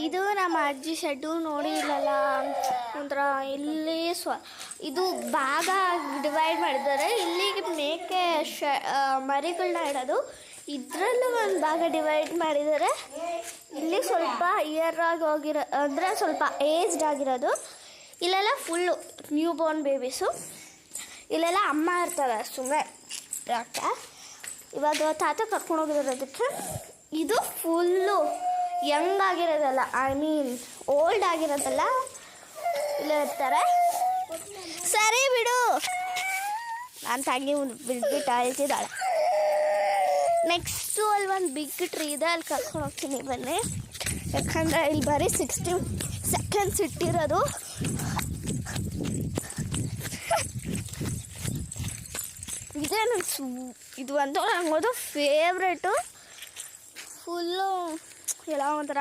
ಇದು ನಮ್ಮ ಅಜ್ಜಿ ಶೆಡ್ಡು ನೋಡಿ ಇಲ್ಲಲ್ಲ ಒಂಥರ ಇಲ್ಲಿ ಇದು ಭಾಗ ಡಿವೈಡ್ ಮಾಡಿದ್ದಾರೆ. ಇಲ್ಲಿಗೆ ಮೇಕೆ ಮರಿಗಳನ್ನ ಇಡೋದು, ಇದರಲ್ಲೂ ಒಂದು ಭಾಗ ಡಿವೈಡ್ ಮಾಡಿದ್ದಾರೆ. ಇಲ್ಲಿ ಸ್ವಲ್ಪ ಇಯರ್ ಆಗಿ ಹೋಗಿರೋ ಅಂದರೆ ಸ್ವಲ್ಪ ಏಜ್ಡ್ ಆಗಿರೋದು, ಇಲ್ಲೆಲ್ಲ ಫುಲ್ಲು ನ್ಯೂ ಬೋರ್ನ್ ಬೇಬೀಸು. ಇಲ್ಲೆಲ್ಲ ಅಮ್ಮ ಇರ್ತವೆ ಸುಮ್ಮನೆ ಯಾಕೆ, ಇವಾಗ ತಾತ ಕರ್ಕೊಂಡು ಹೋಗಿರೋದಕ್ಕೆ. ಇದು ಫುಲ್ಲು ಯಂಗ್ ಆಗಿರೋದಲ್ಲ, ಐ ಮೀನ್ ಓಲ್ಡ್ ಆಗಿರೋದಲ್ಲ, ಇಲ್ಲೇ ಇರ್ತಾರೆ. ಸರಿ ಬಿಡು, ನಾನು ತಂಗಿ ಬಿಟ್ಬಿಟ್ಟು ಅಳ್ತಿದ್ದಾಳೆ. ನೆಕ್ಸ್ಟು ಅಲ್ಲಿ ಒಂದು ಬಿಗ್ ಟ್ರೀ ಇದೆ, ಅಲ್ಲಿ ಕರ್ಕೊಂಡು ಹೋಗ್ತೀನಿ ಬನ್ನಿ. ಯಾಕಂದರೆ ಇಲ್ಲಿ ಬರೀ 60 ಸೆಕೆಂಡ್ಸ್ ಇಟ್ಟಿರೋದು. ಇದೇ ಇದು ಒಂದು ನಂಗೋದು ಫೇವ್ರೇಟು. ಫುಲ್ಲು ಎಲ್ಲ ಒಂಥರ